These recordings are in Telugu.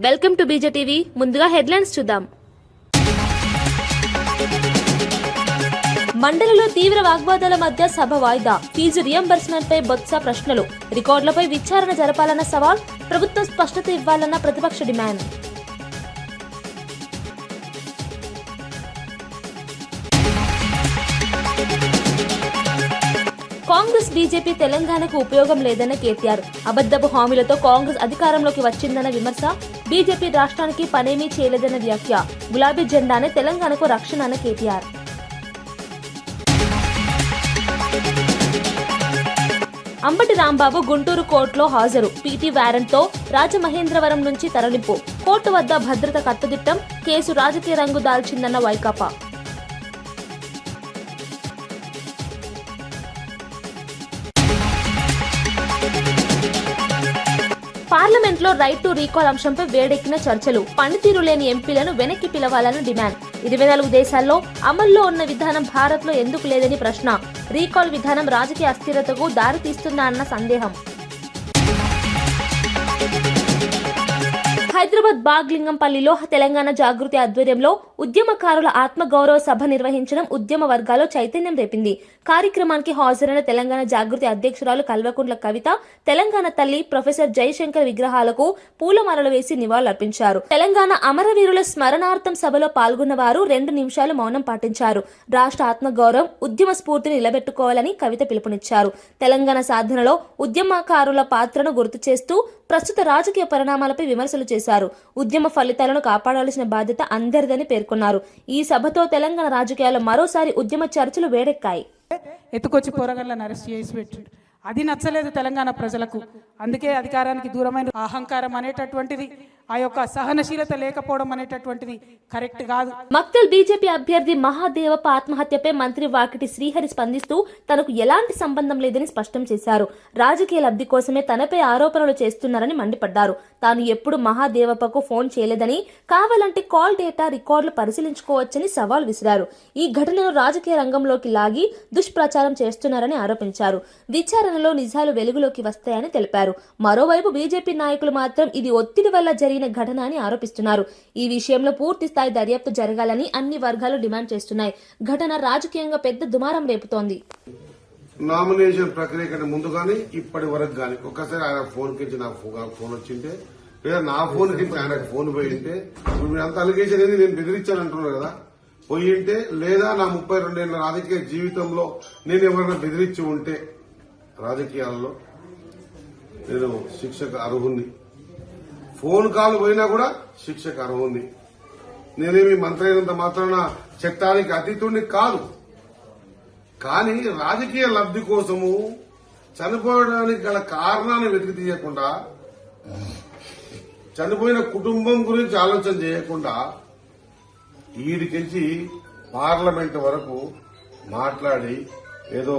Welcome to BJ TV. ముందుగా హెడ్లైన్స్ చూద్దాం. మండలిలో తీవ్ర వాగ్వాదాల మధ్య సభ వాయిదా. ఫీజు రియంబర్స్మెంట్ పై బొత్స ప్రశ్నలు. రికార్డులపై విచారణ జరపాలన్న సవాల్. ప్రభుత్వం స్పష్టత ఇవ్వాలన్న ప్రతిపక్ష డిమాండ్. కాంగ్రెస్ బీజేపీ తెలంగాణకు ఉపయోగం లేదన్న కేటీఆర్. అబద్దపు హామీలతో కాంగ్రెస్ అధికారంలోకి వచ్చిందన్న విమర్శ. బీజేపీ రాష్ట్రానికి పనేమీ చేయలేదన్న వ్యాఖ్య. గులాబీ జెండానే తెలంగాణకు రక్షణ అన్న కేటీఆర్. అంబటి రాంబాబు గుంటూరు కోర్టులో హాజరు. పీటీ వారెంట్తో రాజమహేంద్రవరం నుంచి తరలింపు. కోర్టు వద్ద భద్రత కట్టుదిట్టం. కేసు రాజకీయ రంగు దాల్చిందన్న వైకాపా. పార్లమెంట్లో రైట్ టు రీకాల్ అంశంపై వేడెక్కిన చర్చలు. పనితీరు లేని ఎంపీలను వెనక్కి పిలవాలని డిమాండ్. 24 దేశాల్లో అమల్లో ఉన్న విధానం భారత్ లో ఎందుకు లేదని ప్రశ్న. రీకాల్ విధానం రాజకీయ అస్థిరతకు దారితీస్తుందా అన్న సందేహం. హైదరాబాద్ బాగ్లింగంపల్లిలో తెలంగాణ జాగృతి ఆధ్వర్యంలో ఉద్యమకారుల ఆత్మగౌరవ సభ నిర్వహించడం ఉద్యమ వర్గాల్లో చైతన్యం రేపింది. కార్యక్రమానికి హాజరైన తెలంగాణ జాగృతి అధ్యక్షురాలు కల్వకుంట్ల కవిత తెలంగాణ తల్లి ప్రొఫెసర్ జయశంకర్ విగ్రహాలకు పూలమాలలు వేసి నివాళులర్పించారు. తెలంగాణ అమరవీరుల స్మరణార్థం సభలో పాల్గొన్న వారు 2 నిమిషాలు మౌనం పాటించారు. రాష్ట్ర ఆత్మగౌరవం, ఉద్యమ స్ఫూర్తిని నిలబెట్టుకోవాలని కవిత పిలుపునిచ్చారు. తెలంగాణ సాధనలో ఉద్యమకారుల పాత్రను గుర్తు చేస్తూ ప్రస్తుత రాజకీయ పరిణామాలపై విమర్శలు చేశారు. ఉద్యమ ఫలితాలను కాపాడాల్సిన బాధ్యత అందరిదని పేర్కొన్నారు. ఈ సభతో తెలంగాణ రాజకీయాల్లో మరోసారి ఉద్యమ చర్చలు వేడెక్కాయి. ఎత్తుకొచ్చి పోరగాళ్ళని అరెస్ట్ చేసి పెట్టిండు. అది నచ్చలేదు తెలంగాణ ప్రజలకు. అందుకే అధికారానికి దూరమైన అహంకారం అనేటటువంటిది, ఆ యొక్క సహనశీలత లేకపోవడం అనేటటువంటిది కరెక్ట్ కాదు. మక్తల్ బీజేపీ అభ్యర్థి మహాదేవప్ప ఆత్మహత్యపై మంత్రి వాకిటి శ్రీహరి స్పందిస్తూ తనకు ఎలాంటి సంబంధం లేదని స్పష్టం చేశారు. రాజకీయ లబ్ధి కోసమే తనపై ఆరోపణలు చేస్తున్నారని మండిపడ్డారు. తాను ఎప్పుడు మహాదేవప్పకు ఫోన్ చేయలేదని, కావాలంటే కాల్ డేటా రికార్డులు పరిశీలించుకోవచ్చని సవాల్ విసిరారు. ఈ ఘటనను రాజకీయ రంగంలోకి లాగి దుష్ప్రచారం చేస్తున్నారని ఆరోపించారు. విచారణలో నిజాలు వెలుగులోకి వస్తాయని తెలిపారు. మరోవైపు బీజేపీ నాయకులు మాత్రం ఇది ఒత్తిడి వల్ల జరిగిన ఘటన అని ఆరోపిస్తున్నారు. ఈ విషయంలో పూర్తి స్థాయి దర్యాప్తు జరగాలని అన్ని వర్గాలు డిమాండ్ చేస్తున్నాయి. ఘటన రాజకీయంగా పెద్ద దుమారం రేపుతోంది. నామినేషన్ ప్రక్రియ కంటే ముందు గానీ ఇప్పటి వరకు గానీ ఒక్కసారి ఆయన ఫోన్ కించి నాకు ఫోన్ వచ్చింటే, లేదా నా ఫోన్ కించి ఆయనకు ఫోన్ పోయింటే, అంత అలిగేషన్ ఏది నేను బెదిరించానంటున్నారు కదా, పోయింటే, లేదా నా 32 ఏళ్ల రాజకీయ జీవితంలో నేను ఎవరైనా బెదిరించి ఉంటే రాజకీయాల్లో నేను శిక్షకు అర్హుణ్ణి. ఫోన్ కాల్ పోయినా కూడా శిక్షకు అర్హుణ్ణి. నేనేమి మంత్రి అయినంత మాత్రాన చట్టానికి అతీతుడిని కాదు. కానీ రాజకీయ లబ్ధి కోసము చనిపోవడానికి గల కారణాన్ని వెతికి తీయకుండా, చనిపోయిన కుటుంబం గురించి ఆలోచన చేయకుండా ఈడికెళ్ళి పార్లమెంట్ వరకు మాట్లాడి ఏదో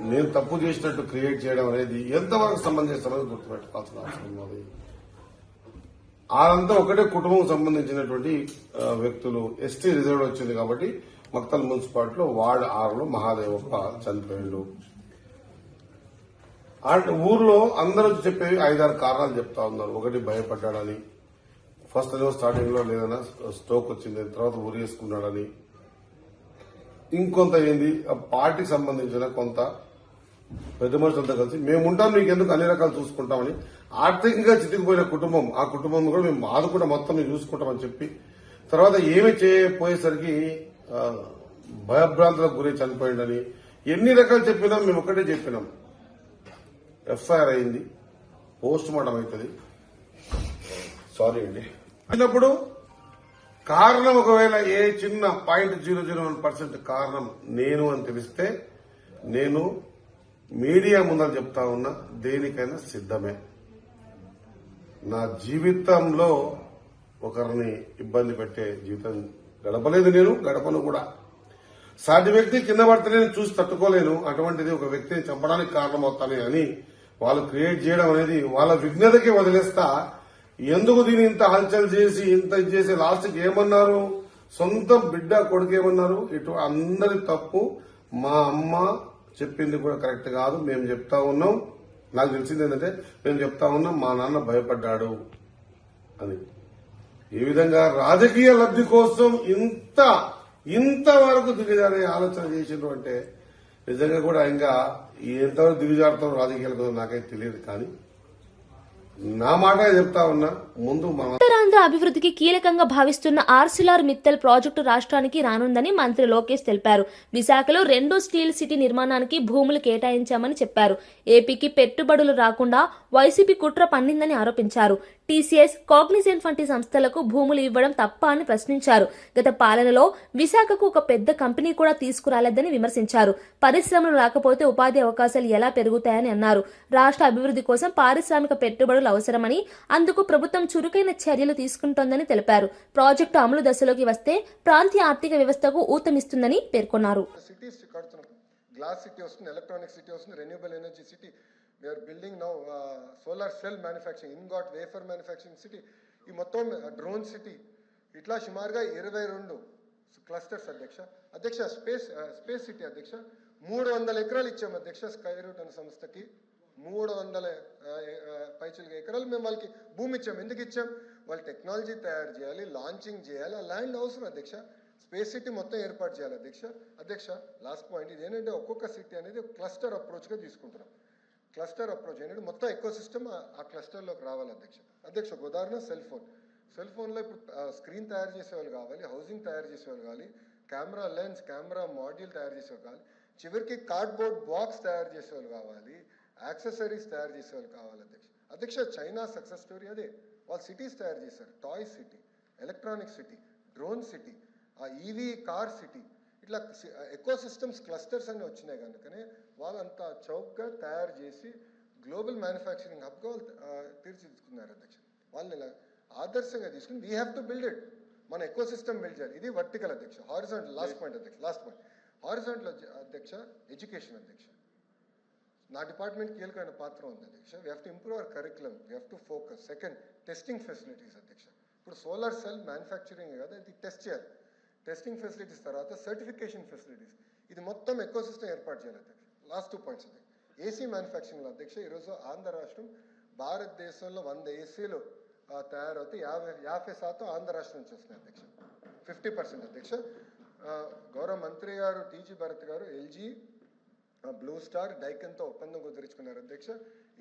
నేను తప్పు చేసినట్టు క్రియేట్ చేయడం అనేది ఎంతవరకు సమంజసమని గుర్తుపెట్టుకోవాల్సిన అవసరం ఉంది. అదంతా ఒకటే కుటుంబం సంబంధించినటువంటి వ్యక్తులు. ఎస్టీ రిజర్వ్ వచ్చింది కాబట్టి మక్తల్ మున్సిపాలిటీలో వార్డు 6లో మహాదేవప్ప చనిపోయాడు. ఊర్లో అందరూ చెప్పేవి 5-6 కారణాలు చెప్తా ఉన్నారు. ఒకటి భయపడ్డాడని, ఫస్ట్ స్టార్టింగ్ లో లేదన్నా స్ట్రోక్ వచ్చింది, తర్వాత ఊరేసుకున్నాడని, ఇంకొంత ఏంది పార్టీకి సంబంధించిన కొంత పెద్ద మనుషులంతా కలిసి మేముంటాం మీకు ఎందుకు అన్ని రకాలు చూసుకుంటామని, ఆర్థికంగా చితికిపోయిన కుటుంబం, ఆ కుటుంబం కూడా మేము ఆదుకుంటా మొత్తం మేము చూసుకుంటామని చెప్పి, తర్వాత ఏమి చేయపోయేసరికి భయభ్రాంతులకు గురి చనిపోయిందని ఎన్ని రకాలు చెప్పినా మేము ఒకటే చెప్పినాం. ఎఫ్ఐఆర్ అయింది, పోస్ట్ మార్టం అవుతుంది. సారీ అండి. అయినప్పుడు కారణం ఒకవేళ ఏ చిన్న 0.001% కారణం నేను అని తెలిస్తే నేను మీడియా ముందర చెప్తా ఉన్నా, దేనికైనా సిద్ధమే. నా జీవితంలో ఒకరిని ఇబ్బంది పెట్టే జీవితం గడపలేదు, నేను గడపను కూడా. సాటి వ్యక్తి కింద పడితే నేను చూసి తట్టుకోలేను, అటువంటిది ఒక వ్యక్తిని చంపడానికి కారణమవుతానే అని వాళ్ళు క్రియేట్ చేయడం అనేది వాళ్ళ విఘ్నతకి వదిలేస్తా. ఎందుకు దీన్ని ఇంత హల్చల్ చేసి ఇంత చేసి లాస్ట్కి ఏమన్నారు, సొంత బిడ్డ కొడుకు ఏమన్నారు, ఇటు అందరి తప్పు. మా అమ్మ చెప్పింది కూడా కరెక్ట్ కాదు, మేము చెప్తా ఉన్నాం. నాకు తెలిసింది ఏంటంటే మేము చెప్తా ఉన్నాం మా నాన్న భయపడ్డాడు అని. ఈ విధంగా రాజకీయ లబ్ధి కోసం ఇంతవరకు దిగజారే ఆలోచన చేసిండ్రు అంటే నిజంగా కూడా ఇంకా ఎంతవరకు దిగజారుతాం రాజకీయాల కోసం నాకైతే తెలియదు. కానీ నా మాట చెప్తా ఉన్నా, ముందు మన ఉత్తరాంధ్ర అభివృద్ధికి కీలకంగా భావిస్తున్న ఆర్సిలార్ మిత్తల్ ప్రాజెక్టు రాష్ట్రానికి రానుందని మంత్రి లోకేష్ తెలిపారు. విశాఖలో రెండో స్టీల్ సిటీ నిర్మాణానికి భూములు కేటాయించామని చెప్పారు. ఏపీకి పెట్టుబడులు రాకుండా వైసీపీ కుట్ర పన్నిందని ఆరోపించారు. టీసీఎస్, కాగ్నిజెంట్ వంటి సంస్థలకు భూములు ఇవ్వడం తప్ప అని ప్రశ్నించారు. గత పాలనలో విశాఖకు ఒక పెద్ద కంపెనీ కూడా తీసుకురాలేదని విమర్శించారు. పరిశ్రమలు రాకపోతే ఉపాధి అవకాశాలు ఎలా పెరుగుతాయని అన్నారు. రాష్ట్ర అభివృద్ధి కోసం పారిశ్రామిక పెట్టుబడులు అవసరమని, అందుకు ప్రభుత్వం చురుకైన చర్యలు తీసుకుంటోందని తెలిపారు. ప్రాజెక్టు అమలు దశలోకి వస్తే ప్రాంతీయ ఆర్థిక వ్యవస్థకు ఊతమిస్తుందని పేర్కొన్నారు. సిటీస్ కడుతున్నాం, గ్లాస్ సిటీ వస్తుంది, ఎలక్ట్రానిక్ సిటీ వస్తుంది, renewable energy city. We're building now solar cell manufacturing, ingot wafer manufacturing city, ఈ మొత్తం డ్రోన్ సిటీ, ఇట్లా సుమారుగా 22 క్లస్టర్స్ అధ్యక్ష. స్పేస్ సిటీ అధ్యక్ష 300 ఎకరాలు ఇచ్చాం అధ్యక్ష. స్కై రూట్ అనే సంస్థకి 300 పైచిలుగా ఎకరాలు మేము వాళ్ళకి భూమి ఇచ్చాం. ఎందుకు ఇచ్చాం? వాళ్ళు టెక్నాలజీ తయారు చేయాలి, లాంచింగ్ చేయాలి, ఆ ల్యాండ్ అవసరం అధ్యక్ష. స్పేస్ సిటీ మొత్తం ఏర్పాటు చేయాలి అధ్యక్ష. లాస్ట్ పాయింట్ ఇది ఏంటంటే ఒక్కొక్క సిటీ అనేది క్లస్టర్ అప్రోచ్గా తీసుకుంటున్నాం. క్లస్టర్ అప్రోచ్ ఏంటంటే మొత్తం ఎకో సిస్టమ్ ఆ క్లస్టర్లోకి రావాలి అధ్యక్ష. ఒక ఉదాహరణ సెల్ ఫోన్లో ఇప్పుడు స్క్రీన్ తయారు చేసేవాళ్ళు కావాలి, హౌసింగ్ తయారు చేసేవాళ్ళు కావాలి, కెమెరా లెన్స్, కెమెరా మాడ్యూల్ తయారు చేసేవాళ్ళు కావాలి, చివరికి కార్డ్బోర్డ్ బాక్స్ తయారు చేసేవాళ్ళు కావాలి, యాక్సెసరీస్ తయారు చేసేవాళ్ళు కావాలి అధ్యక్ష. చైనా సక్సెస్ స్టోరీ అదే. వాళ్ళు సిటీస్ తయారు చేశారు, toy city, electronic city, drone city, ఆ ఈవీ కార్ సిటీ, ఇట్లా ఎకో సిస్టమ్స్ క్లస్టర్స్ అన్ని వచ్చినాయి కనుకనే వాళ్ళంతా చౌక్గా తయారు చేసి గ్లోబల్ మ్యానుఫ్యాక్చరింగ్ హబ్గా వాళ్ళు తీర్చిదిద్దుకున్నారు అధ్యక్ష. వాళ్ళని ఇలా ఆదర్శంగా తీసుకుని we have to build it. మన ఎకో సిస్టమ్ బిల్డ్ చేయాలి. ఇది వర్టికల్ అధ్యక్ష. హారిజాంటల్ లాస్ట్ పాయింట్ హారిజాంటల్ అధ్యక్ష ఎడ్యుకేషన్ అధ్యక్ష. నా డిపార్ట్మెంట్ కీలకమైన పాత్ర ఉంది అధ్యక్ష. We have to improve our curriculum, we have to focus. Second, testing facilities అధ్యక్ష. ఇప్పుడు సోలార్ సెల్ మ్యానుఫ్యాక్చరింగ్ కదా, ఇది టెస్ట్ చేయాలి. టెస్టింగ్ ఫెసిలిటీస్ తర్వాత సర్టిఫికేషన్ ఫెసిలిటీస్, ఇది మొత్తం ఎకో సిస్టమ్ ఏర్పాటు చేయాలి అధ్యక్ష. లాస్ట్ 2 పాయింట్స్ అధ్యక్ష. ఏసీ మ్యానుఫ్యాక్చరింగ్లో అధ్యక్ష ఈరోజు ఆంధ్ర రాష్ట్రం భారతదేశంలో 100 ఏసీలు తయారవుతే 50% ఆంధ్ర రాష్ట్రం నుంచి వస్తున్నాయి అధ్యక్ష. 50% అధ్యక్ష. గౌరవ మంత్రి గారు టీజీ భరత్ గారు ఎల్జీ, బ్లూ స్టార్, డైకన్తో ఒప్పందం కుదుర్చుకున్నారు అధ్యక్ష.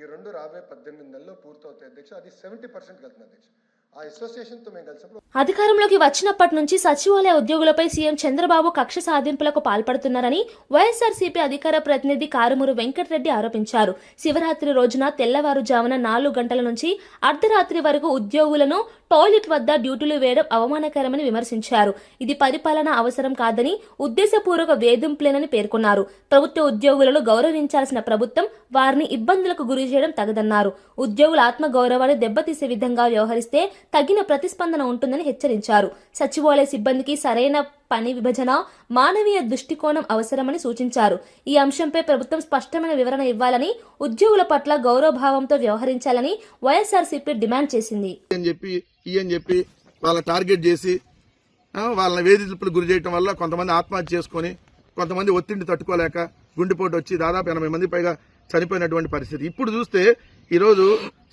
ఈ రెండు రాబోయే 18 నెలల్లో పూర్తవుతాయి అధ్యక్ష. అది 70% వెళ్తుంది అధ్యక్ష. ఆ అసోసియేషన్తో మేము కలిసినప్పుడు అధికారంలోకి వచ్చినప్పటి నుంచి సచివాలయ ఉద్యోగులపై సీఎం చంద్రబాబు కక్ష సాధింపులకు పాల్పడుతున్నారని వైఎస్ఆర్సీపీ అధికార ప్రతినిధి కారుమూరు వెంకటరెడ్డి ఆరోపించారు. శివరాత్రి రోజున తెల్లవారుజామున 4 గంటల నుంచి అర్ధరాత్రి వరకు ఉద్యోగులను టాయిలెట్ వద్ద డ్యూటీలు వేయడం అవమానకరమని విమర్శించారు. ఇది పరిపాలన అవసరం కాదని, ఉద్దేశపూర్వక వేధింపులేనని పేర్కొన్నారు. ప్రభుత్వ ఉద్యోగులను గౌరవించాల్సిన ప్రభుత్వం వారిని ఇబ్బందులకు గురి చేయడం తగదన్నారు. ఉద్యోగుల ఆత్మగౌరవాన్ని దెబ్బతీసే విధంగా వ్యవహరిస్తే తగిన ప్రతిస్పందన ఉంటుందని హెచ్చరించారు. సచివాలయ సిబ్బందికి సరైన పని విభజన, మానవీయ దృష్టికోణం అవసరమని సూచించారు. ఈ అంశంపై ప్రభుత్వం స్పష్టమైన వివరణ ఇవ్వాలని, ఉద్యోగుల పట్ల గౌరవభావంతో వ్యవహరించాలని వైఎస్ఆర్సీపీ డిమాండ్ చేసింది. అని చెప్పి వాళ్ళ టార్గెట్ చేసి వాళ్ళని వేధింపులకు గురి చేయడం వల్ల కొంతమంది ఆత్మహత్య చేసుకుని, కొంతమంది ఒత్తిడిని తట్టుకోలేక గుండెపోటు వచ్చి దాదాపు 80 మంది పైగా చనిపోయినటువంటి పరిస్థితి. ఇప్పుడు చూస్తే ఈరోజు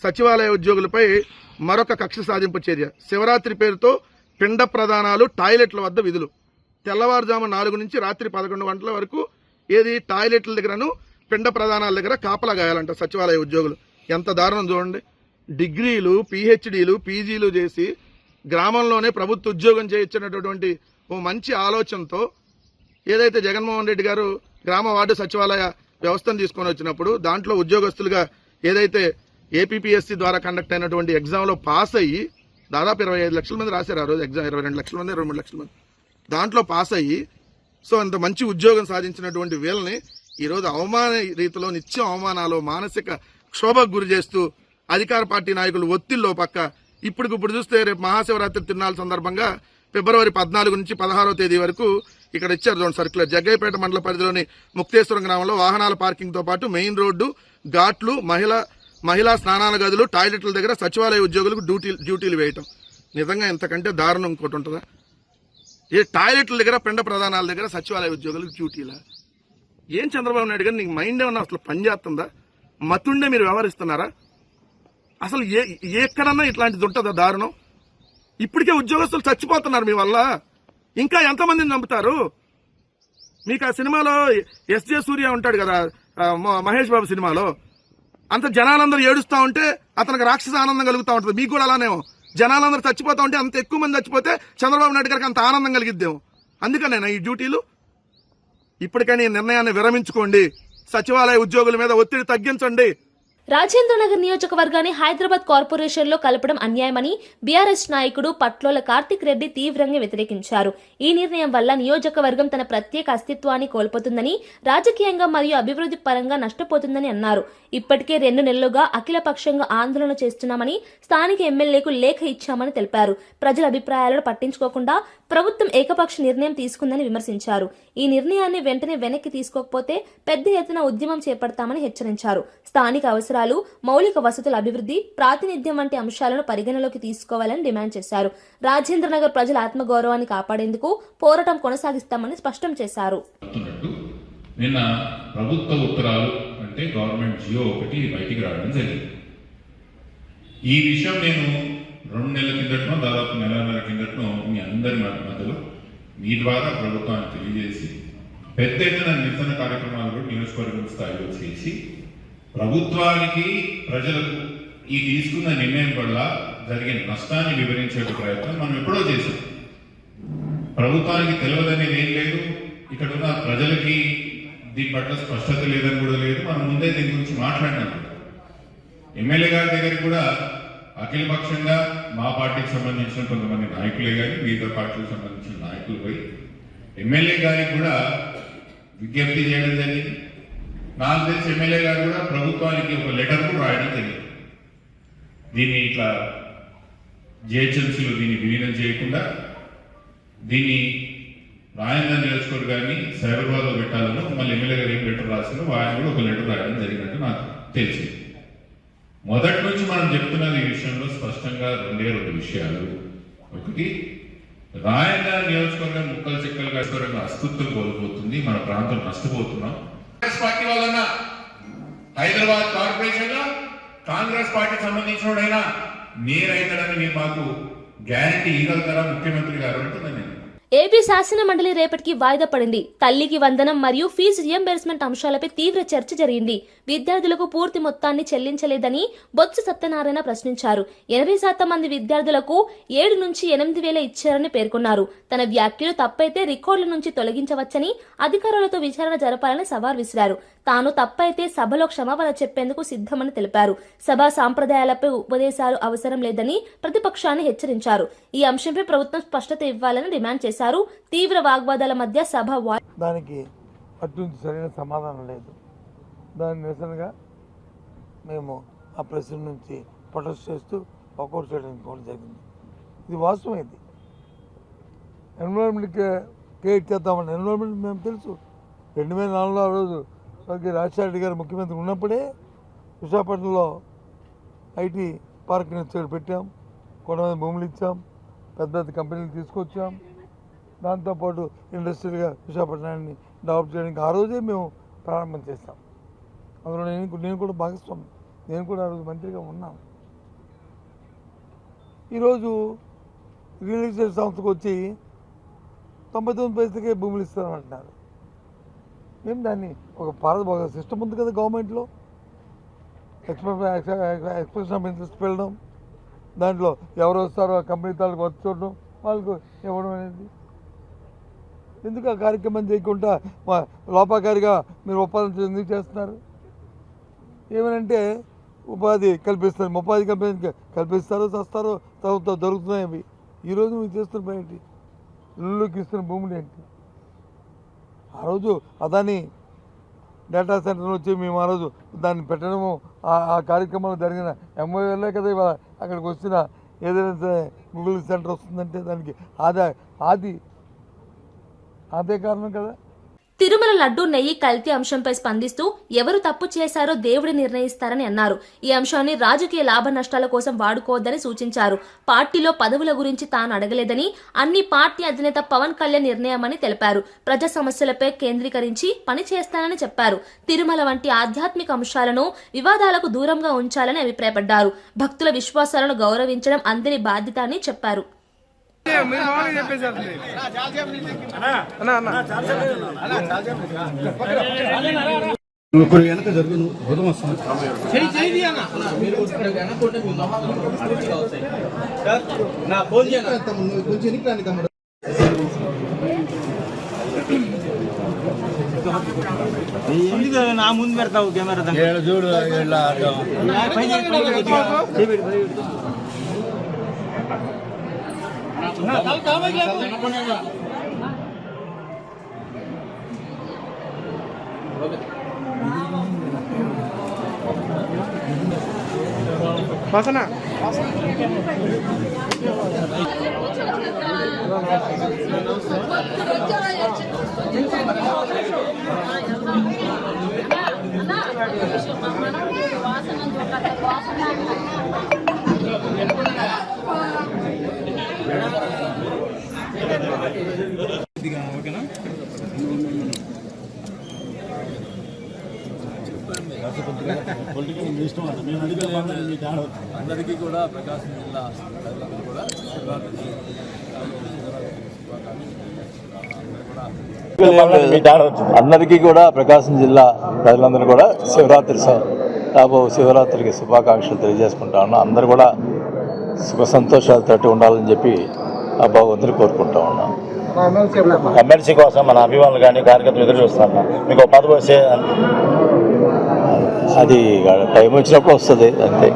సచివాలయ ఉద్యోగులపై మరొక కక్ష సాధింపు చర్య. శివరాత్రి పేరుతో పిండ ప్రదానాలు, టాయిలెట్ల వద్ద విధులు. తెల్లవారుజాము 4 నుంచి రాత్రి 11 గంటల వరకు టాయిలెట్ల దగ్గరను పిండ ప్రదానాల దగ్గర కాపలా గాయాలంట సచివాలయ ఉద్యోగులు. ఎంత దారుణం చూడండి. డిగ్రీలు, పిహెచ్డీలు, పీజీలు చేసి గ్రామంలోనే ప్రభుత్వ ఉద్యోగం చేయించినటువంటి ఓ మంచి ఆలోచనతో ఏదైతే జగన్మోహన్ రెడ్డి గారు గ్రామ వార్డు సచివాలయ వ్యవస్థను తీసుకొని వచ్చినప్పుడు దాంట్లో ఉద్యోగస్తులుగా ఏదైతే ఏపీపీఎస్సీ ద్వారా కండక్ట్ అయినటువంటి ఎగ్జామ్లో పాస్ అయ్యి దాదాపు 25 లక్షల మంది రాశారు. ఆ రోజు ఎగ్జామ్ 22 లక్షల మంది, 23 లక్షల మంది దాంట్లో పాస్ అయ్యి అంత మంచి ఉద్యోగం సాధించినటువంటి వీళ్ళని ఈరోజు అవమాన రీతిలో నిత్యం అవమానాలు, మానసిక క్షోభకు గురి చేస్తూ అధికార పార్టీ నాయకులు ఒత్తిడిలో పక్క ఇప్పుడు చూస్తే రేపు మహాశివరాత్రి తిరునాళ్ళ సందర్భంగా ఫిబ్రవరి 14 నుంచి 16వ తేదీ వరకు ఇక్కడ ఇచ్చారు జోన్ సర్క్యులర్. జగ్గయ్యపేట మండల పరిధిలోని ముక్తేశ్వరం గ్రామంలో వాహనాల పార్కింగ్ తో పాటు మెయిన్ రోడ్డు, ఘాట్లు, మహిళా స్నానాల గదులు, టాయిలెట్ల దగ్గర సచివాలయ ఉద్యోగులకు డ్యూటీలు వేయటం. నిజంగా ఇంతకంటే దారుణం ఇంకోటి ఉంటుందా? టాయిలెట్ల దగ్గర, పిండ ప్రదానాల దగ్గర సచివాలయ ఉద్యోగులకు డ్యూటీలా? ఏం చంద్రబాబు నాయుడు గారు, నీకు మైండ్ ఏమన్నా అసలు పనిచేస్తుందా? మతుండే మీరు వ్యవహరిస్తున్నారా? అసలు ఎక్కడన్నా ఇట్లాంటిది ఉంటుందా దారుణం? ఇప్పటికే ఉద్యోగస్తులు చచ్చిపోతున్నారు మీ వల్ల. ఇంకా ఎంతమందిని చంపుతారు? మీకు ఆ సినిమాలో ఎస్జే సూర్య ఉంటాడు కదా, మహేష్ బాబు సినిమాలో, అంత జనాలందరూ ఏడుస్తా ఉంటే అతనికి రాక్షస ఆనందం కలుగుతా ఉంటుంది. మీకు కూడా అలానేమో జనాలందరూ చచ్చిపోతా ఉంటే, అంత ఎక్కువ మంది చచ్చిపోతే చంద్రబాబు నాయుడు గారికి అంత ఆనందం కలిగిద్దేమో. అందుకనేనా ఈ డ్యూటీలు? ఇప్పటికైనా ఈ నిర్ణయాన్ని విరమించుకోండి. సచివాలయ ఉద్యోగుల మీద ఒత్తిడి తగ్గించండి. రాజేంద్రనగర్ నియోజకవర్గాన్ని హైదరాబాద్ కార్పొరేషన్ లో కలపడం అన్యాయమని బీఆర్ఎస్ నాయకుడు పట్లోల కార్తిక్ రెడ్డి తీవ్రంగా వ్యతిరేకించారు. ఈ నిర్ణయం వల్ల నియోజకవర్గం తన ప్రత్యేక అస్తిత్వాన్ని కోల్పోతుందని, రాజకీయంగా మరియు అభివృద్ధి పరంగా నష్టపోతుందని అన్నారు. ఇప్పటికే 2 నెలలుగా అఖిలపక్షంగా ఆందోళన చేస్తున్నామని, స్థానిక ఎమ్మెల్యేకు లేఖ ఇచ్చామని తెలిపారు. ప్రజల అభిప్రాయాలను పట్టించుకోకుండా ప్రభుత్వం ఏకపక్ష నిర్ణయం తీసుకుందని విమర్శించారు. ఈ నిర్ణయాన్ని వెంటనే వెనక్కి తీసుకోకపోతే పెద్ద ఎత్తున ఉద్యమం చేపడతామని హెచ్చరించారు. స్థానిక అవసరాలు, మౌలిక వసతుల అభివృద్ధి, ప్రాతినిధ్యం వంటి అంశాలను పరిగణలోకి తీసుకోవాలని డిమాండ్ చేశారు. రాజేంద్రనగర్ ప్రజల ఆత్మగౌరవాన్ని కాపాడేందుకు పోరాటం కొనసాగిస్తామని స్పష్టం చేశారు. నిన్న ప్రభుత్వ ఉత్తరాలు అంటే గవర్నమెంట్ జియో ఒకటి బయటికి రావడం జరిగింది. ఈ విషయం నేను 2 నెలల కిందటనో, దాదాపు నెలన్నర కిందటనో మీ అందరి మధ్యలో మీ ద్వారా ప్రభుత్వాన్ని తెలియజేసి పెద్ద ఎత్తున నిరసన కార్యక్రమాలు కూడా నియోజకవర్గం స్థాయిలో చేసి ప్రభుత్వానికి, ప్రజలకు ఈ తీసుకున్న నిర్ణయం వల్ల జరిగిన నష్టాన్ని వివరించే ప్రయత్నం మనం ఎప్పుడో చేశాం. ప్రభుత్వానికి తెలియదనేది ఏం లేదు, ఇక్కడ ఉన్న ప్రజలకి దీని పట్ల స్పష్టత లేదని కూడా లేదు. మనం ముందే దీని గురించి మాట్లాడినాం. ఎమ్మెల్యే గారి దగ్గరికి కూడా అఖిలపక్షంగా మా పార్టీకి సంబంధించిన కొంతమంది నాయకులే కానీ వివిధ పార్టీలకు సంబంధించిన నాయకులు పోయి ఎమ్మెల్యే గారికి కూడా విజ్ఞప్తి చేయడం జరిగింది. నాకు తెలిసి ఎమ్మెల్యే గారు కూడా ప్రభుత్వానికి ఒక లెటర్ కూడా రాయడం జరిగింది. దీన్ని ఇట్లా జిహెచ్ఎంసీలో దీన్ని విలీనం చేయకుండా దీన్ని రాజేంద్ర నియోజకవర్గాన్ని సైబరాబాద్లో పెట్టాలను మళ్ళీ ఎమ్మెల్యే గారు ఏం లెటర్ రాసిందో ఆయన కూడా ఒక లెటర్ రాయడం జరిగినట్టు నాకు తెలిసింది. మొదటి నుంచి మనం చెప్తున్నది ఈ విషయంలో స్పష్టంగా 2 విషయాలు. ఒకటి, రాయన్న నియోజకవర్గం ముక్కలు చెక్కలుగా అస్తిత్వం కోల్పోతుంది, మన ప్రాంతం నష్టపోతున్నాం. కాంగ్రెస్ పార్టీ వలన హైదరాబాద్ కార్పొరేషన్ లో కాంగ్రెస్ పార్టీకి సంబంధించిన నేరైతాడని మీరు మాకు గ్యారంటీ ఇవ్వగలరా ముఖ్యమంత్రి గారు అంటున్నాను నేను. ఏపీ శాసన మండలి రేపటికి వాయిదా పడింది. తల్లికి వందనం మరియు ఫీజు రియంబర్స్మెంట్ అంశాలపై తీవ్ర చర్చ జరిగింది. విద్యార్థులకు పూర్తి మొత్తాన్ని చెల్లించలేదని బొత్స సత్యనారాయణ ప్రశ్నించారు. 80% మంది విద్యార్థులకు 7 నుంచి 8,000 ఇచ్చారని పేర్కొన్నారు. తన వ్యాఖ్యలు తప్పైతే రికార్డుల నుంచి తొలగించవచ్చని, అధికారులతో విచారణ జరపాలని సవాల్ విసిరారు. తాను తప్పైతే సభలో క్షమాపణ చెప్పేందుకు సిద్ధమని తెలిపారు. సభా సాంప్రదాయాలపై ఉపదేశాలు అవసరం లేదని ప్రతిపక్షాన్ని హెచ్చరించారు. ఈ అంశంపై ప్రభుత్వం స్పష్టత ఇవ్వాలని డిమాండ్ చేశారు. తీవ్ర వాగ్వాదాల మధ్య సభ దానికి అటువంటి సరైన సమాధానం లేదు. దాని నిరసనగా మేము ఆ ప్రెసిడెంట్ నుంచి ప్రొటెస్ట్ చేస్తూ వాకౌట్ చేయడానికి కూడా జరిగింది. ఇది వాస్తవం. ఇది ఎన్విరాన్మెంట్ క్రియేట్ చేద్దామని ఎన్విరాన్మెంట్ మేము తెలుసు. 2004లో ఆ రోజు రాజశేఖర రెడ్డి గారు ముఖ్యమంత్రి ఉన్నప్పుడే విశాఖపట్నంలో ఐటీ పార్క్ని పెట్టాం, కొంతమంది భూములు ఇచ్చాం, పెద్ద పెద్ద కంపెనీలు తీసుకొచ్చాం. దాంతోపాటు ఇండస్ట్రియల్గా విశాఖపట్నాన్ని డెవలప్ చేయడానికి ఆ రోజే మేము ప్రారంభం చేస్తాం. అందులో నేను కూడా భాగస్వామి. నేను కూడా ఆ రోజు మంత్రిగా ఉన్నాను. ఈరోజు రియల్ ఎస్టేట్ సంస్థకు వచ్చి 99 పైసలకే భూములు ఇస్తామంటున్నారు. మేము దాన్ని ఒక సిస్టమ్ ఉంది కదా గవర్నమెంట్లో, ఎక్స్ప్రెషన్ ఆఫ్ ఇంట్రెస్ట్ వెళ్ళడం, దాంట్లో ఎవరు వస్తారో ఆ కంపెనీ తాలకు వచ్చి చూడడం, వాళ్ళకు ఇవ్వడం అనేది. ఎందుకు ఆ కార్యక్రమం చేయకుండా లోపాకారిగా మీరు ఉపాధి ఎందుకు చేస్తున్నారు? ఏమనంటే ఉపాధి కల్పిస్తారు, ఉపాధి కల్పిస్తారో చస్తారో తర్వాత దొరుకుతున్నాయి అవి. ఈరోజు మీరు చేస్తున్న పని ఏంటి? ఇళ్ళకి ఇస్తున్న భూములు ఏంటి? ఆ రోజు అదాని డేటా సెంటర్ వచ్చి మేము ఆ రోజు దాన్ని పెట్టడము, ఆ కార్యక్రమంలో జరిగిన ఎంఓఏలే కదా ఇవాళ అక్కడికి వచ్చిన ఏదైనా గూగుల్ సెంటర్ వస్తుందంటే దానికి అదే కారణం కదా. తిరుమల లడ్డూ నెయ్యి కల్తీ అంశంపై స్పందిస్తూ ఎవరు తప్పు చేశారో దేవుడి నిర్ణయిస్తారని అన్నారు. ఈ అంశాన్ని రాజకీయ లాభ నష్టాల కోసం వాడుకోవద్దని సూచించారు. పార్టీలో పదవుల గురించి తాను అడగలేదని, అన్ని పార్టీ అధినేత పవన్ కళ్యాణ్ నిర్ణయమని తెలిపారు. ప్రజా సమస్యలపై కేంద్రీకరించి పనిచేస్తానని చెప్పారు. తిరుమల వంటి ఆధ్యాత్మిక అంశాలను వివాదాలకు దూరంగా ఉంచాలని అభిప్రాయపడ్డారు. భక్తుల విశ్వాసాలను గౌరవించడం అందరి బాధ్యత అని చెప్పారు. నా ముందు పెడతావు కెమెరా చూడు అందరికీ కూడా ప్రకాశం జిల్లా ప్రజలందరూ కూడా అందరికీ కూడా ప్రకాశం జిల్లా ప్రజలందరూ కూడా రాబో శివరాత్రికి శుభాకాంక్షలు తెలియజేసుకుంటా ఉన్నాం. అందరూ కూడా సుఖ సంతోషాలతో ఉండాలని చెప్పి ఆ భగవంతుని కోరుకుంటా ఉన్నాం. ఎమ్మెల్సీ కోసం మన అభిమానులు కానీ కార్యకర్తలు ఎదురు చూస్తున్నాం. మీకు పదవి వస్తే అది టైం వచ్చినప్పుడు వస్తుంది అంతే.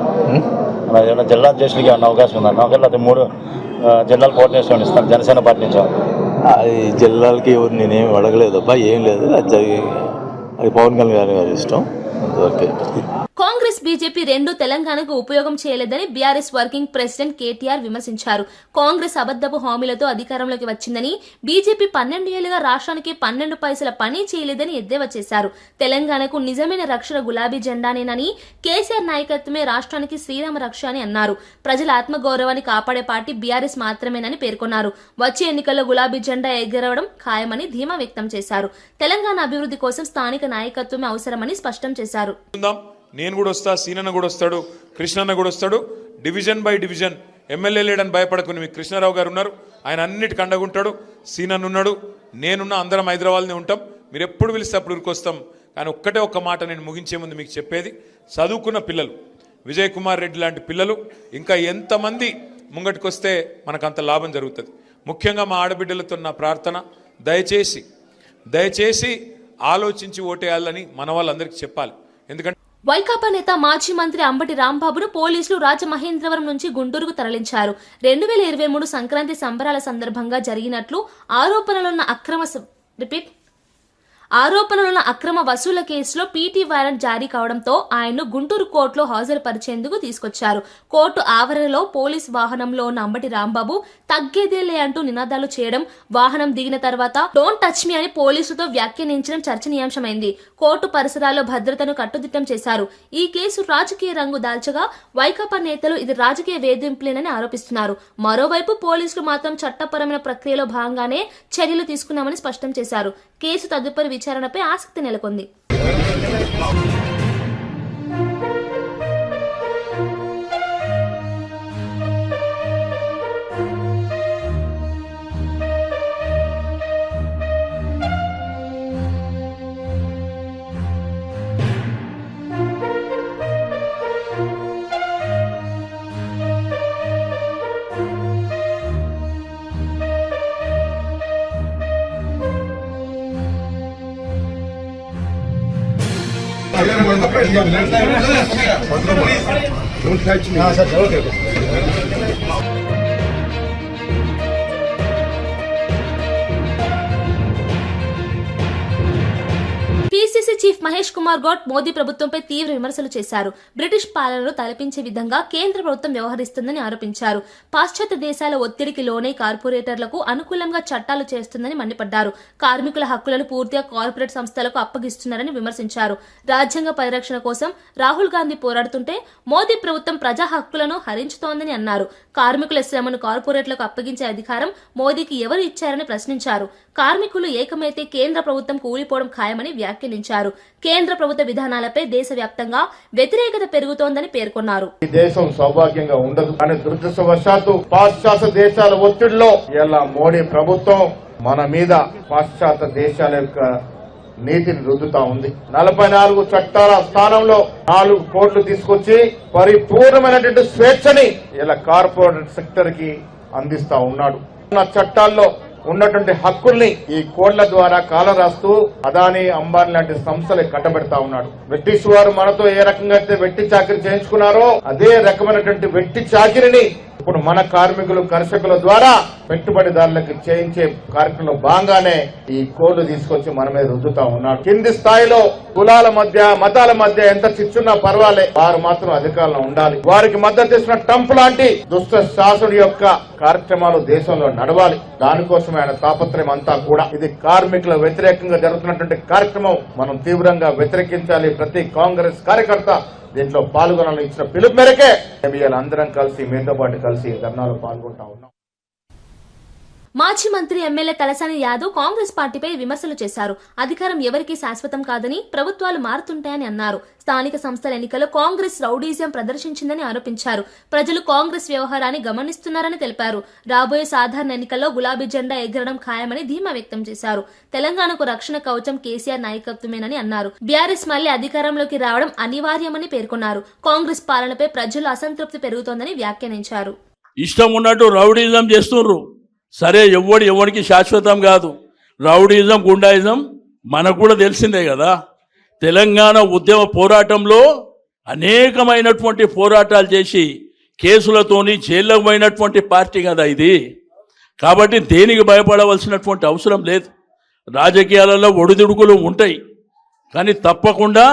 ఏమైనా జిల్లా అధ్యక్షులకి ఏమన్నా అవకాశం ఉందన్న ఒకవేళ 3 జిల్లాల కోఆర్డినేషన్ ఇస్తాను జనసేన పార్టీ నుంచి. అది జిల్లాలకి ఎవరు నేనేమి అడగలేదు అబ్బా, ఏం లేదు. అది పవన్ కళ్యాణ్ గారి ఇష్టం అంతవరకే. కాంగ్రెస్ బీజేపీ రెండూ తెలంగాణకు ఉపయోగం చేయలేదని బీఆర్ఎస్ వర్కింగ్ ప్రెసిడెంట్ కేటీఆర్ విమర్శించారు. కాంగ్రెస్ అబద్దపు హామీలతో అధికారంలోకి వచ్చిందని, బీజేపీ 12 ఏళ్లుగా రాష్ట్రానికి 12 పైసల పని చేయలేదని ఎద్దేవా చేశారు. తెలంగాణకు నిజమైన రక్షణ గులాబీ జెండానేనని, కేసీఆర్ నాయకత్వమే రాష్ట్రానికి శ్రీరామ రక్ష అని అన్నారు. ప్రజల ఆత్మగౌరవాన్ని కాపాడే పార్టీ బీఆర్ఎస్ మాత్రమేనని పేర్కొన్నారు. వచ్చే ఎన్నికల్లో గులాబీ జెండా ఎగరవడం ఖాయమని ధీమా వ్యక్తం చేశారు. తెలంగాణ అభివృద్ధి కోసం స్థానిక నాయకత్వమే అవసరమని స్పష్టం చేశారు. నేను కూడా వస్తా, సీనన్న కూడా వస్తాడు, కృష్ణన్న కూడా వస్తాడు. డివిజన్ బై డివిజన్ ఎమ్మెల్యే లేడని భయపడకుని మీకు కృష్ణారావు గారు ఉన్నారు, ఆయన అన్నిటికీ అండగుంటాడు. సీనన్న ఉన్నాడు, నేనున్నా, అందరం హైదరాబాద్నే ఉంటాం. మీరు ఎప్పుడు పిలిస్తే అప్పుడు ఉరికొస్తాం. కానీ ఒక్క మాట నేను ముగించే ముందు మీకు చెప్పేది, చదువుకున్న పిల్లలు, విజయ్ కుమార్ రెడ్డి లాంటి పిల్లలు ఇంకా ఎంతమంది ముంగటికొస్తే మనకు అంత లాభం జరుగుతుంది. ముఖ్యంగా మా ఆడబిడ్డలతో నా ప్రార్థన, దయచేసి ఆలోచించి ఓటేయాలని మన వాళ్ళందరికీ చెప్పాలి. ఎందుకంటే వైకాపా నేత మాజీ మంత్రి అంబటి రాంబాబును పోలీసులు రాజమహేంద్రవరం నుంచి గుంటూరుకు తరలించారు. 2023 సంక్రాంతి సంబరాల సందర్భంగా జరిగినట్లు ఆరోపణలున్న అక్రమ వసూళ్ల కేసులో పీటీ వారెంట్ జారీ కావడంతో ఆయన్ను గుంటూరు కోర్టులో హాజరుపరిచేందుకు తీసుకొచ్చారు. కోర్టు ఆవరణలో పోలీస్ వాహనంలో ఉన్న అంబటి రాంబాబు తగ్గేదేలే అంటూ నినాదాలు చేయడం, వాహనం దిగిన తర్వాత డోంట్ టచ్ మీ అని పోలీసులతో వ్యాఖ్యానించడం చర్చనీయాంశమైంది. కోర్టు పరిసరాల్లో భద్రతను కట్టుదిట్టం చేశారు. ఈ కేసు రాజకీయ రంగు దాల్చగా వైకాపా నేతలు ఇది రాజకీయ వేధింపులేనని ఆరోపిస్తున్నారు. మరోవైపు పోలీసులు మాత్రం చట్టపరమైన ప్రక్రియలో భాగంగానే చర్యలు తీసుకున్నామని స్పష్టం చేశారు. కేసు తదుపరి విచారణపై ఆసక్తి నెలకొంది. Don't touch me. Okay. PCC chief Mahesh Kumar Goud Modi ప్రభుత్వంపై తీవ్ర విమర్శలు చేశారు. బ్రిటిష్ పాలనను తలపించే విధంగా కేంద్ర ప్రభుత్వం వ్యవహరిస్తుందని ఆరోపించారు. పాశ్చాత్య దేశాల ఒత్తిడికి లోనై కార్పొరేటర్లకు అనుకూలంగా చట్టాలు చేస్తుందని మండిపడ్డారు. కార్మికుల హక్కులను పూర్తిగా కార్పొరేట్ సంస్థలకు అప్పగిస్తున్నారని విమర్శించారు. రాజ్యాంగ పరిరక్షణ కోసం రాహుల్ గాంధీ పోరాడుతుంటే మోదీ ప్రభుత్వం ప్రజా హక్కులను హరించుతోందని అన్నారు. కార్మికుల శ్రమను కార్పొరేట్లకు అప్పగించే అధికారం మోదీకి ఎవరు ఇచ్చారని ప్రశ్నించారు. కార్మికులు ఏకమైతే కేంద్ర ప్రభుత్వం కూలిపోవడం ఖాయమని వ్యాఖ్యానించారు. కేంద్ర ప్రభుత్వ విధానాలపై దేశవ్యాప్తంగా వ్యతిరేకత పెరుగుతోందని పేర్కొన్నారు. ఈ దేశం సౌభాగ్యంగా ఉండదు కానీ దురదృష్టవశాత్తు పాశ్చాత్య దేశాల ఒత్తిడిలో ఇలా మోడీ ప్రభుత్వం మన మీద పాశ్చాత్య దేశాల యొక్క నీతిని రుద్దుతా ఉంది. 44 చట్టాల స్థానంలో 4 కోట్లు తీసుకొచ్చి పరిపూర్ణమైనటువంటి స్వేచ్ఛని ఇలా కార్పొరేట్ సెక్టర్ కి అందిస్తా ఉన్నాడు. చట్టాల్లో ఉన్నటువంటి హక్కుల్ని ఈ కోడ్ల ద్వారా కాలరాస్తూ అదానీ అంబానీ లాంటి సంస్థలు కట్టబెడతా ఉన్నాడు. బ్రిటిష్ వారు మనతో ఏ రకంగా అయితే వెట్టి చాకిరి చేయించుకున్నారో అదే రకమైనటువంటి వెట్టి చాకిరిని ఇప్పుడు మన కార్మికులు కర్షకుల ద్వారా పెట్టుబడిదారులకు చేయించే కార్యక్రమంలో భాగంగానే ఈ కోడ్లు తీసుకొచ్చి మన మీద రుద్దుతా ఉన్నాడు. కింది స్థాయిలో కులాల మధ్య మతాల మధ్య ఎంత చిచ్చున్నా పర్వాలే, వారు మాత్రం అధికారంలో ఉండాలి. వారికి మద్దతు ఇచ్చిన ట్రంప్ లాంటి దుష్ట శాసనుడి యొక్క కార్యక్రమాలు దేశంలో నడవాలి. దానికోసం ఆయన తాపత్రయం అంతా కూడా. ఇది కార్మికుల వ్యతిరేకంగా జరుగుతున్నటువంటి కార్యక్రమం మనం తీవ్రంగా వ్యతిరేకించాలి. ప్రతి కాంగ్రెస్ కార్యకర్త దీంట్లో పాల్గొనాలని ఇచ్చిన పిలుపు మేరకే మేము అందరం కలిసి మీతో పాటు కలిసి ధర్నాలో పాల్గొంటా ఉన్నాం. మాజీ మంత్రి ఎమ్మెల్యే తలసాని యాదవ్ కాంగ్రెస్ పార్టీపై విమర్శలు చేశారు. అధికారం ఎవరికీ శాశ్వతం కాదని, ప్రభుత్వాలు మారుతుంటాయని అన్నారు. స్థానిక సంస్థల ఎన్నికల్లో కాంగ్రెస్ రౌడీజం ప్రదర్శించిందని ఆరోపించారు. ప్రజలు కాంగ్రెస్ వ్యవహారాన్ని గమనిస్తున్నారని తెలిపారు. రాబోయే సాధారణ ఎన్నికల్లో గులాబీ జెండా ఎగరడం ఖాయమని ధీమా వ్యక్తం చేశారు. తెలంగాణకు రక్షణ కవచం కేసీఆర్ నాయకత్వమేనని అన్నారు. బీఆర్ఎస్ మళ్లీ అధికారంలోకి రావడం అనివార్యమని పేర్కొన్నారు. కాంగ్రెస్ పాలనపై ప్రజలు అసంతృప్తి పెరుగుతోందని వ్యాఖ్యానించారు. ఇష్టం ఉన్నట్టు రౌడీజం చేస్తున్నారు. సరే, ఎవరికి శాశ్వతం కాదు. రౌడీజం గుండాయిజం మనకు కూడా తెలిసిందే కదా. తెలంగాణ ఉద్యమ పోరాటంలో అనేకమైనటువంటి పోరాటాలు చేసి కేసులతోని జైల్లోకి పోయినటువంటి పార్టీ కదా ఇది. కాబట్టి దేనికి భయపడవలసినటువంటి అవసరం లేదు. రాజకీయాలలో ఒడిదుడుకులు ఉంటాయి, కానీ తప్పకుండా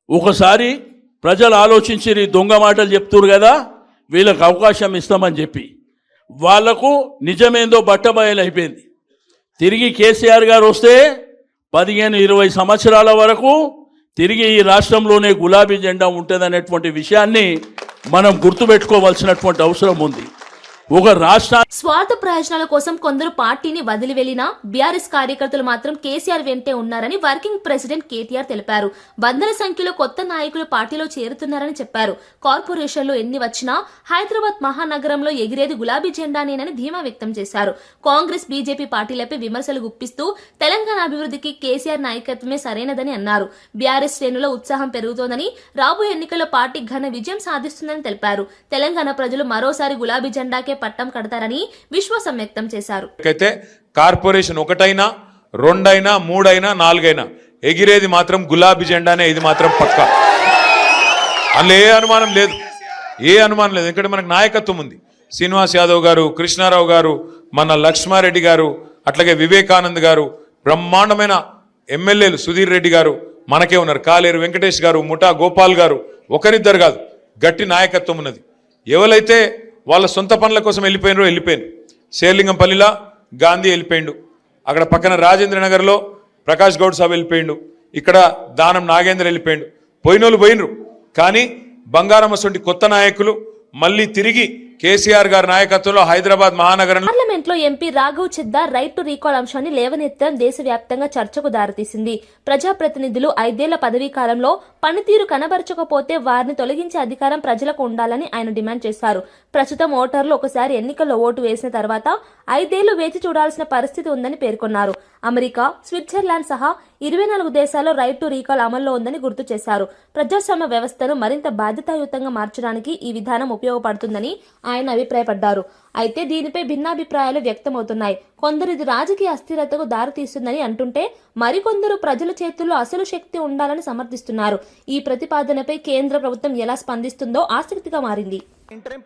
ఒకసారి ప్రజలు ఆలోచించి దొంగ మాటలు చెప్తున్నారు కదా, వీళ్ళకి అవకాశం ఇస్తామని చెప్పి వాళ్లకు నిజమేందో బట్టబయలు అయిపోయింది. తిరిగి కేసీఆర్ గారు వస్తే 15-20 సంవత్సరాల వరకు తిరిగి ఈ రాష్ట్రంలోనే గులాబీ జెండా ఉంటుందనేటువంటి విషయాన్ని మనం గుర్తుపెట్టుకోవాల్సినటువంటి అవసరం ఉంది. ఒక రాష్ట్ర స్వార్థ ప్రయోజనాల కోసం కొందరు పార్టీని వదిలి వెళ్లినా బీఆర్ఎస్ కార్యకర్తలు మాత్రం కేసీఆర్ వెంటే ఉన్నారని వర్కింగ్ ప్రెసిడెంట్ కేటీఆర్ తెలిపారు. వందల సంఖ్యలో కొత్త నాయకులు పార్టీలో చేరుతున్నారని చెప్పారు. కార్పొరేషన్లు ఎన్ని వచ్చినా హైదరాబాద్ మహానగరంలో ఎగిరేది గులాబీ జెండానేనని ధీమా వ్యక్తం చేశారు. కాంగ్రెస్ బీజేపీ పార్టీలపై విమర్శలు గుప్పిస్తూ తెలంగాణ అభివృద్ధికి కేసీఆర్ నాయకత్వమే సరైనదని అన్నారు. బీఆర్ఎస్ శ్రేణులో ఉత్సాహం పెరుగుతోందని, రాబోయే ఎన్నికల్లో పార్టీ ఘన విజయం సాధిస్తుందని తెలిపారు. తెలంగాణ ప్రజలు మరోసారి గులాబీ జెండాకే పట్టం కడతారని విశ్వాసం వ్యక్తం చేశారు. కార్పొరేషన్ 1 2 3 4 ఎగిరేది మాత్రం గులాబీ జెండానే. ఇది మాత్రం పక్కా, అందులో ఏ అనుమానం లేదు. ఎందుకంటే మనకు నాయకత్వం ఉంది. శ్రీనివాస్ యాదవ్ గారు, కృష్ణారావు గారు, మన లక్ష్మారెడ్డి గారు, అట్లాగే వివేకానంద్ గారు, బ్రహ్మాండమైన ఎమ్మెల్యేలు సుధీర్ రెడ్డి గారు మనకే ఉన్నారు. కాలేరు వెంకటేష్ గారు, ముఠా గోపాల్ గారు, ఒకరిద్దరు కాదు, గట్టి నాయకత్వం ఉన్నది. ఎవరైతే వాళ్ళ సొంత పనుల కోసం వెళ్ళిపోయినారు. శేర్లింగంపల్లిలో గాంధీ వెళ్ళిపోయిండు, అక్కడ పక్కన రాజేంద్ర నగర్లో ప్రకాష్ గౌడ్ సాబ్ వెళ్ళిపోయిండు, ఇక్కడ దానం నాగేంద్ర వెళ్ళిపోయిండు. పోయినోళ్ళు పోయినరు, కానీ బంగారమ్మ కొత్త నాయకులు మళ్ళీ తిరిగి కేసీఆర్ గారి నాయకత్వంలో హైదరాబాద్ మహానగరంలో పార్లమెంట్లో MP Raghav Chadha right to recall అంశాన్ని లేవనెత్తడం దేశవ్యాప్తంగా చర్చకు దారితీసింది. ప్రజాప్రతినిధులు 5 ఏళ్ల పదవీ కాలంలో పనితీరు కనబరచకపోతే వారిని తొలగించే అధికారం ప్రజలకు ఉండాలని ఆయన డిమాండ్ చేశారు. ప్రస్తుతం ఓటర్లు ఒకసారి ఎన్నికల్లో ఓటు వేసిన తర్వాత 5 ఏళ్లు వేచి చూడాల్సిన పరిస్థితి ఉందని పేర్కొన్నారు. అమెరికా, స్విట్జర్లాండ్ సహా 24 దేశాల్లో రైట్ టు రీకాల్ అమల్లో ఉందని గుర్తు చేశారు. ప్రజాస్వామ్య వ్యవస్థను మరింత బాధ్యతాయుతంగా మార్చడానికి ఈ విధానం ఉపయోగపడుతుందని ఆయన అభిప్రాయపడ్డారు. అయితే దీనిపై భిన్నాభిప్రాయాలు వ్యక్తమవుతున్నాయి. కొందరు ఇది రాజకీయ అస్థిరతకు దారితీస్తుందని అంటుంటే, మరికొందరు ప్రజల చేతుల్లో అసలు శక్తి ఉండాలని సమర్థిస్తున్నారు. ఈ ప్రతిపాదనపై కేంద్ర ప్రభుత్వం ఎలా స్పందిస్తుందో ఆసక్తిగా మారింది. इंटरिम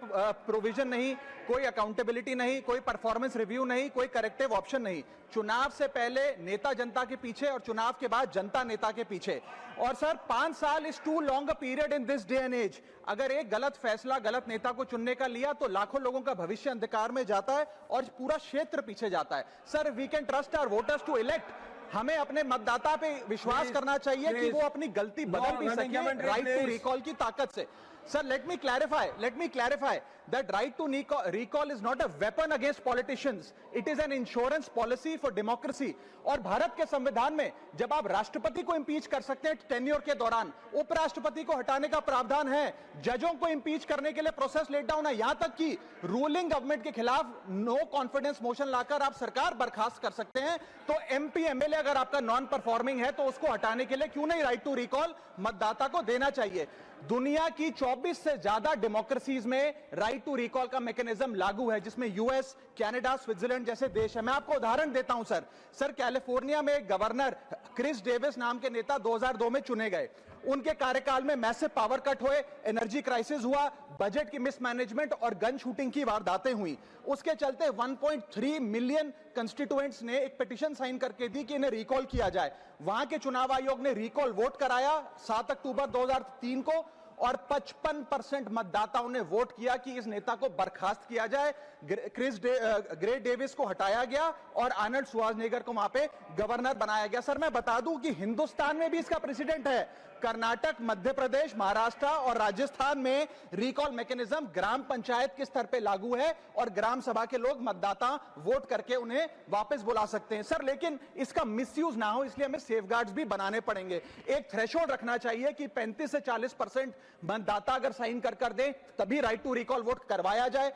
प्रोविजन नहीं, कोई अकाउंटेबिलिटी नहीं, कोई परफॉर्मेंस रिव्यू नहीं, कोई करेक्टिव ऑप्शन नहीं. चुनाव से पहले नेता जनता के पीछे और चुनाव के बाद जनता नेता के पीछे. और सर 5 साल is too long a period in this day and age. अगर एक गलत फैसला गलत नेता को चुनने का लिया तो लाखों लोगों का भविष्य अंधकार में जाता है और पूरा क्षेत्र पीछे जाता है. Sir we can trust our voters to elect. हमें अपने मतदाता पे विश्वास करना चाहिए कि वो अपनी गलती बदल भी सके राइट टू रिकॉल की ताकत से. Sir, let me clarify that right to recall is not a weapon against politicians. It is an insurance policy for democracy. और भारत के संविधान में जब आप राष्ट्रपति को इंपीच कर सकते हैं टेन्योर के दौरान, उपराष्ट्रपति को हटाने का प्रावधान है, जजों को इंपीच करने के लिए प्रोसेस लेट डाउन है, यहां तक कि रूलिंग गवर्नमेंट के खिलाफ नो कॉन्फिडेंस मोशन लाकर आप सरकार बर्खास्त कर सकते हैं। तो एमपी एमएलए अगर आपका नॉन परफॉर्मिंग है तो उसको हटाने के लिए क्यों नहीं राइट टू रिकॉल मतदाता को देना चाहिए। दुनिया की 24 से ज्यादा डेमोक्रेसीज में राइट टू रिकॉल का मैकेनिज्म लागू है, जिसमें यूएस, कनाडा, स्विट्जरलैंड जैसे देश है। मैं आपको उदाहरण देता हूं सर कैलिफोर्निया में एक गवर्नर क्रिस डेविस नाम के नेता 2002 में चुने गए। उनके कार्यकाल में मैसिव पावर कट हुए, एनर्जी क्राइसिस हुआ, बजट की मिसमैनेजमेंट और गन शूटिंग की वारदातें हुई। उसके चलते 1.3 मिलियन कंस्टिट्यूएंट्स ने एक पिटीशन साइन करके दी कि इन्हें रिकॉल किया जाए। वहां के चुनाव आयोग ने रिकॉल वोट कराया 7 अक्टूबर 2003 को, और 55% मतदाताओं ने वोट किया कि इस नेता को बर्खास्त किया जाए। ग्रे डेविस को हटाया गया और आर्नल्ड श्वार्ज़नेगर को वहां पे गवर्नर बनाया गया। सर मैं बता दूं कि हिंदुस्तान में भी इसका प्रेसिडेंट है। कर्नाटक, मध्य प्रदेश, महाराष्ट्र और राजस्थान में रिकॉल मैकेनिज्म ग्राम पंचायत के स्तर पे लागू है और ग्राम सभा के लोग मतदाता वोट करके उन्हें वापस बुला सकते हैं। सर लेकिन इसका मिसयूज ना हो इसलिए हमें सेफगार्ड्स भी बनाने पड़ेंगे। एक थ्रेशोल्ड रखना चाहिए कि 35 से 40% मतदाता अगर साइन कर दे तभी राइट टू रिकॉल वोट करवाया जाए।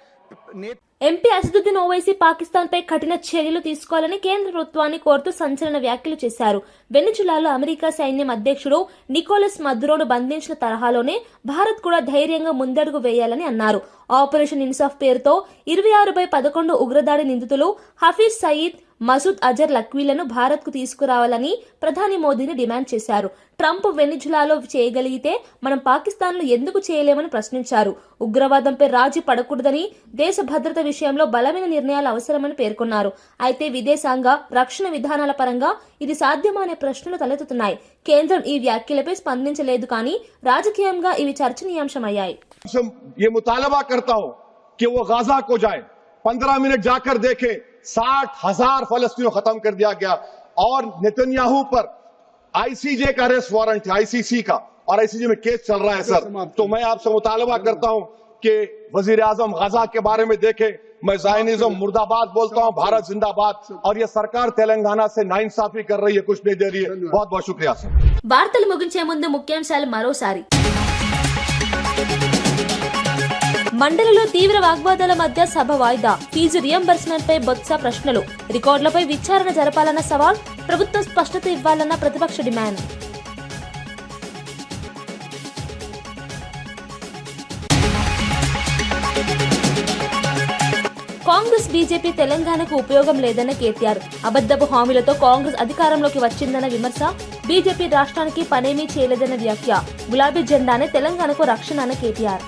ఎంపీ అసదుద్దీన్ ఓవైసీ పాకిస్తాన్ పై కఠిన చర్యలు తీసుకోవాలని కేంద్ర ప్రభుత్వాన్ని కోరుతూ సంచలన వ్యాఖ్యలు చేశారు. వెనిజులాలో అమెరికా సైన్యం అధ్యక్షుడు నికోలస్ మదురోను బంధించిన తరహాలోనే భారత్ కూడా ధైర్యంగా ముందడుగు వేయాలని అన్నారు. ఆపరేషన్ ఇన్సాఫ్ పేరుతో 26/11 ఉగ్రదాడి నిందితులు హఫీజ్ సయీద్, మసూద్ అజర్ లక్వీలను భారత్ కు తీసుకురావాలని ప్రధాని మోదీని డిమాండ్ చేశారు. ట్రంప్ వెనిజులాలో చేయగలిగితే మనం పాకిస్తాన్ లో ఎందుకు చేయలేమని ప్రశ్నించారు. ఉగ్రవాదంపై రాజీ పడకూడదని, దేశ భద్రత విషయంలో బలమైన నిర్ణయాలు అవసరమని పేర్కొన్నారు. అయితే విదేశాంగ, రక్షణ విధానాల పరంగా ఇది సాధ్యమా అనే ప్రశ్నలు తలెత్తుతున్నాయి. కేంద్రం ఈ వ్యాఖ్యలపై స్పందించలేదు కానీ రాజకీయంగా ఇవి చర్చనీయాంశమయ్యాయి. ये मुतालबा करता हूं कि वो गाजा को जाए, 15 मिनट जाकर देखे, 60,000 फलस्तीनों खत्म कर दिया गया और नेतन्याहू पर आईसीजे का अरेस्ट वारंट है, आईसीसी का, और आईसीजे में केस चल रहा है सर। तो मैं आपसे मुतालबा करता हूं कि वजीर आजम गाजा के बारे में देखे। मैं ज़ायनिज़्म मुर्दाबाद बोलता हूं, भारत जिंदाबाद। और ये सरकार तेलंगाना से नाइंसाफी कर रही है, कुछ नहीं दे रही है। बहुत बहुत शुक्रिया सर. వార్తలు ముగించే ముందు ముఖ్యాంశాలు మరోసారి. మండలిలో తీవ్ర వాగ్వాదాల మధ్య సభ వాయిదా. ఫీజు రియంబర్స్మెంట్ పై బొత్స ప్రశ్నలు. రికార్డులపై విచారణ జరపాలన్న సవాల్. ప్రభుత్వం స్పష్టత ఇవ్వాలన్న ప్రతిపక్ష డిమాండ్. కాంగ్రెస్ బీజేపీ తెలంగాణకు ఉపయోగం లేదన్న కేటీఆర్. అబద్దపు హామీలతో కాంగ్రెస్ అధికారంలోకి వచ్చిందన్న విమర్శ. బీజేపీ రాష్ట్రానికి పనేమీ చేయలేదన్న వ్యాఖ్య. గులాబీ జెండానే తెలంగాణకు రక్షణ అన్న కేటీఆర్.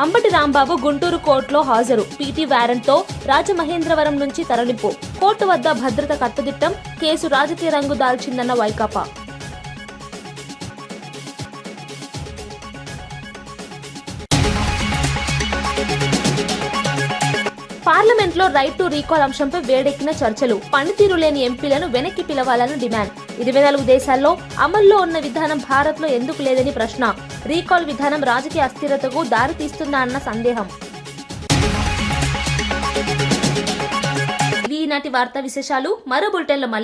అంబటి రాంబాబు గుంటూరు కోర్టులో హాజరు. పీటీ వారెంట్తో రాజమహేంద్రవరం నుంచి తరలింపు. కోర్టు వద్ద భద్రత కట్టుదిట్టం. కేసు రాజకీయ రంగు దాల్చిందన్న వైకాపా. పార్లమెంట్లో రైట్ టు రీకాల్ అంశంపై వేడెక్కిన చర్చలు. పనితీరు లేని ఎంపీలను వెనక్కి పిలవాలని డిమాండ్. 24 దేశాల్లో అమల్లో ఉన్న విధానం భారత్లో ఎందుకు లేదని ప్రశ్న. రీకాల్ విధానం రాజకీయ అస్థిరతకు దారితీస్తుందా అన్న సందేహం. ఈనాటి వార్తా విశేషాలు మరో బులెటిన్లో మళ్ళీ